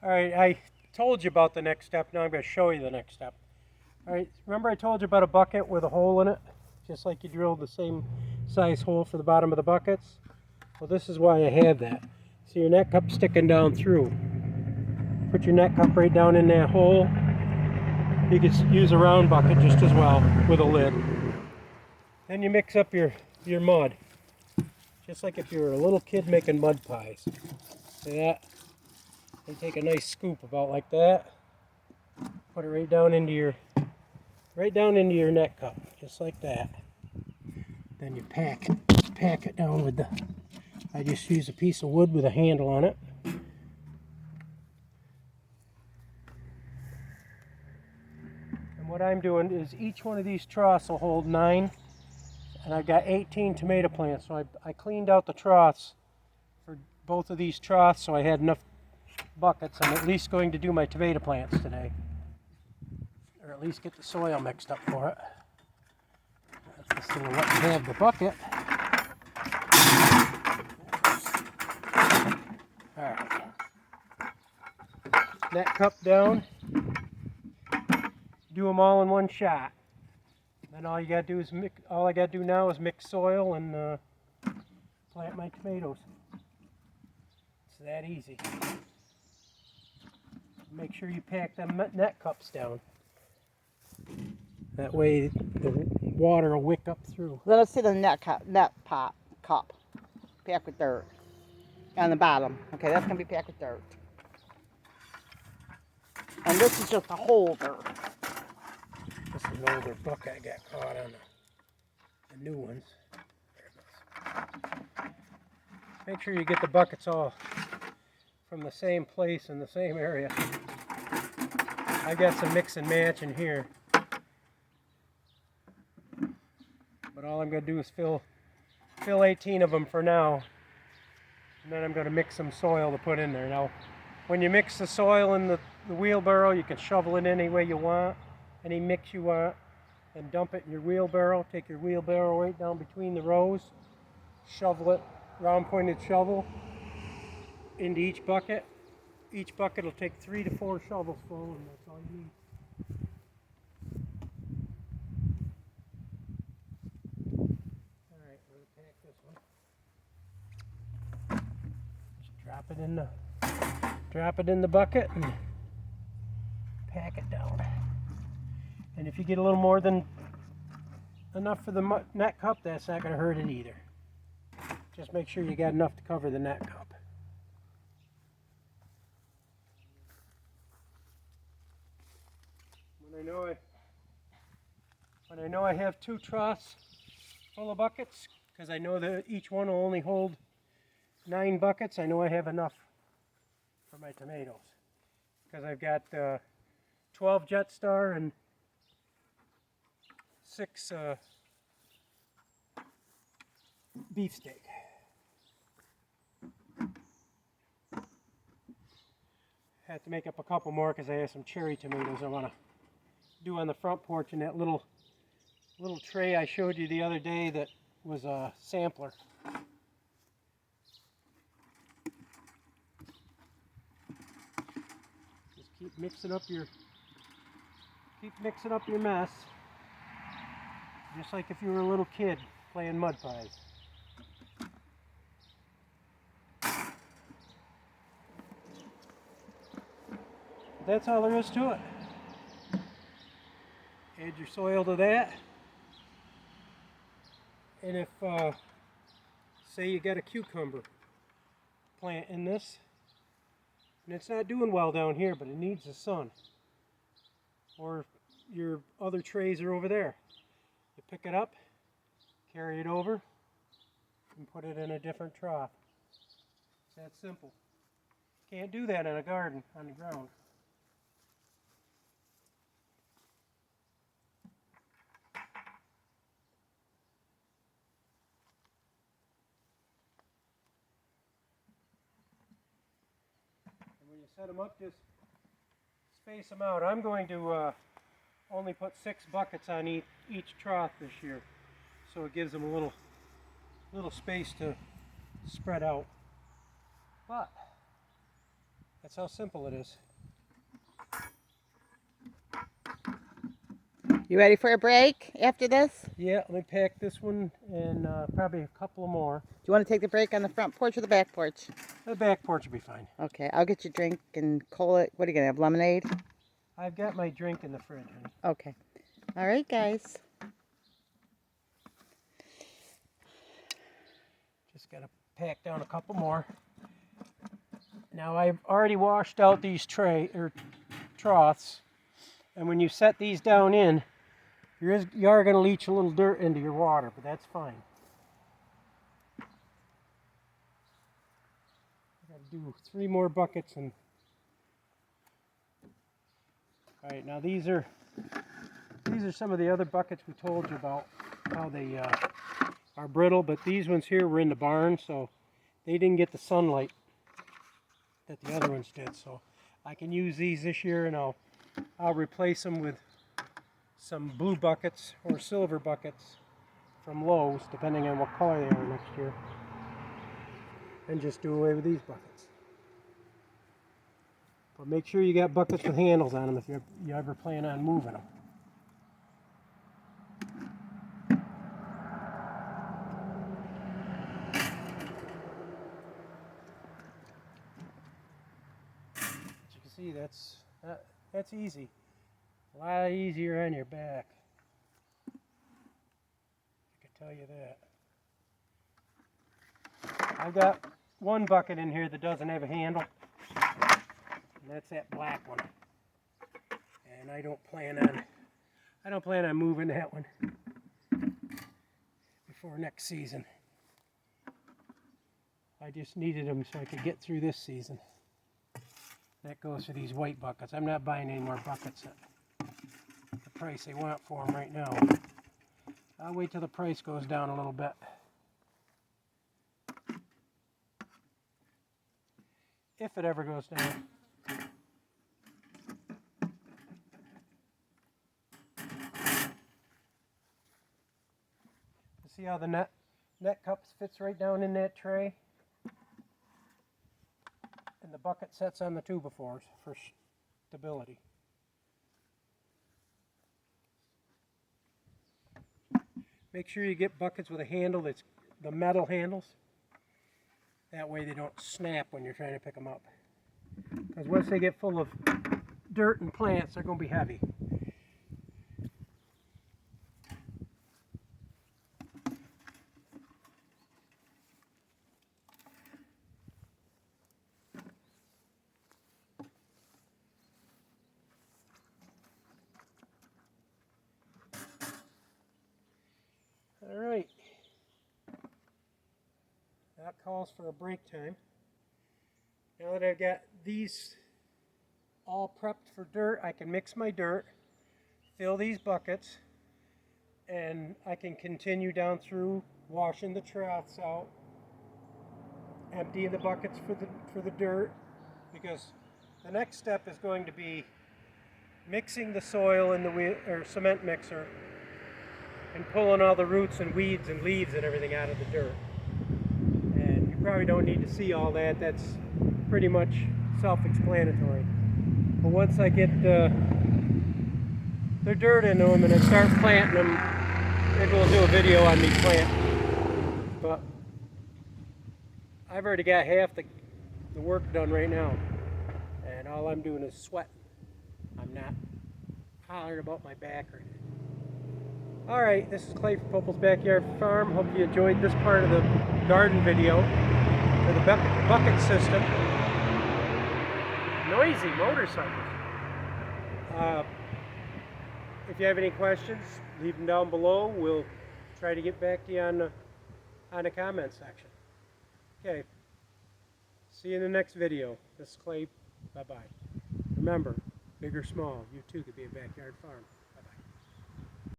All right, I told you about the next step. Now I'm going to show you the next step. All right, remember I told you about a bucket with a hole in it? Just like you drilled the same size hole for the bottom of the buckets? Well, this is why I have that. See your net cup sticking down through. Put your net cup right down in that hole. You could use a round bucket just as well with a lid. Then you mix up your mud. Just like if you were a little kid making mud pies. See that? You take a nice scoop about like that. Put it right down into your net cup, just like that. Then you pack it down with the. I just use a piece of wood with a handle on it. And what I'm doing is each one of these troughs will hold 9, and I've got 18 tomato plants. So I cleaned out the troughs for both of these troughs, so I had enough buckets. I'm at least going to do my tomato plants today, or at least get the soil mixed up for it. This thing will let me have the bucket. Alright. Net cup down. Do them all in one shot. Then all you gotta do is all I gotta do now is mix soil and plant my tomatoes. It's that easy. Make sure you pack them net cups down. That way the water will wick up through. Let us see the net cup packed with dirt on the bottom. Okay, that's gonna be packed with dirt. And this is just a holder. This is an older bucket I got caught on the new ones. Make sure you get the buckets all from the same place in the same area. I got some mix and match in here. But all I'm going to do is fill 18 of them for now. And then I'm going to mix some soil to put in there. Now, when you mix the soil in the wheelbarrow, you can shovel it any way you want, any mix you want, and dump it in your wheelbarrow. Take your wheelbarrow right down between the rows, shovel it, round pointed shovel, into each bucket. Each bucket will take 3 to 4 shovels full, and that's all you need. Alright, we're going to pack this one. Just drop it in the bucket and pack it down. And if you get a little more than enough for the net cup, that's not going to hurt it either. Just make sure you got enough to cover the net cup. When I know I have 2 troughs full of buckets, because I know that each one will only hold 9 buckets, I know I have enough for my tomatoes. Because I've got 12 Jetstar and 6 beefsteak. I have to make up a couple more because I have some cherry tomatoes I want to do on the front porch in that little tray I showed you the other day that was a sampler. Just keep mixing up your mess, just like if you were a little kid playing mud pies. That's all there is to it. Add your soil to that. And if, say you got a cucumber plant in this, and it's not doing well down here, but it needs the sun, or your other trays are over there, you pick it up, carry it over, and put it in a different trough. It's that simple. Can't do that in a garden on the ground. When you set them up, just space them out. I'm going to only put 6 buckets on each trough this year, so it gives them a little space to spread out. But That's how simple it is. You ready for a break after this? Yeah, let me pack this one and probably a couple more. Do you want to take the break on the front porch or the back porch? The back porch will be fine. Okay, I'll get you a drink and cola. What are you going to have, lemonade? I've got my drink in the fridge, honey. Okay. All right, guys. Just got to pack down a couple more. Now I've already washed out these troughs, and when you set these down in, you are going to leach a little dirt into your water, but that's fine. I got to do 3 more buckets, and all right. Now these are some of the other buckets we told you about, how they are brittle, but these ones here were in the barn, so they didn't get the sunlight that the other ones did. So I can use these this year, and I'll replace them with some blue buckets or silver buckets from Lowe's, depending on what color they are next year, and just do away with these buckets. But make sure you got buckets with handles on them if you ever plan on moving them. As you can see, that's easy. A lot easier on your back. I can tell you that. I've got one bucket in here that doesn't have a handle, and that's that black one. And I don't plan on moving that one before next season. I just needed them so I could get through this season. That goes for these white buckets. I'm not buying any more buckets at the price they want for them right now. I'll wait till the price goes down a little bit. If it ever goes down. See how the net cup fits right down in that tray? And the bucket sets on the 2x4s for stability. Make sure you get buckets with a handle that's the metal handles. That way they don't snap when you're trying to pick them up. Because once they get full of dirt and plants, they're going to be heavy. All right. That calls for a break time. Now that I've got these all prepped for dirt, I can mix my dirt, fill these buckets, and I can continue down through washing the troughs out, emptying the buckets for the dirt, because the next step is going to be mixing the soil in the cement mixer and pulling all the roots and weeds and leaves and everything out of the dirt. And you probably don't need to see all that. That's pretty much self-explanatory. But once I get the dirt into them and I start planting them, maybe we'll do a video on me planting. But I've already got half the work done right now, and all I'm doing is sweating. I'm not hollering about my back or anything. Alright, this is Clay from Poepel's Backyard Farm. Hope you enjoyed this part of the garden video for the bucket system. Noisy motorcycles. If you have any questions, leave them down below. We'll try to get back to you on the comment section. Okay, see you in the next video. This is Clay. Bye-bye. Remember, big or small, you too could be a backyard farm.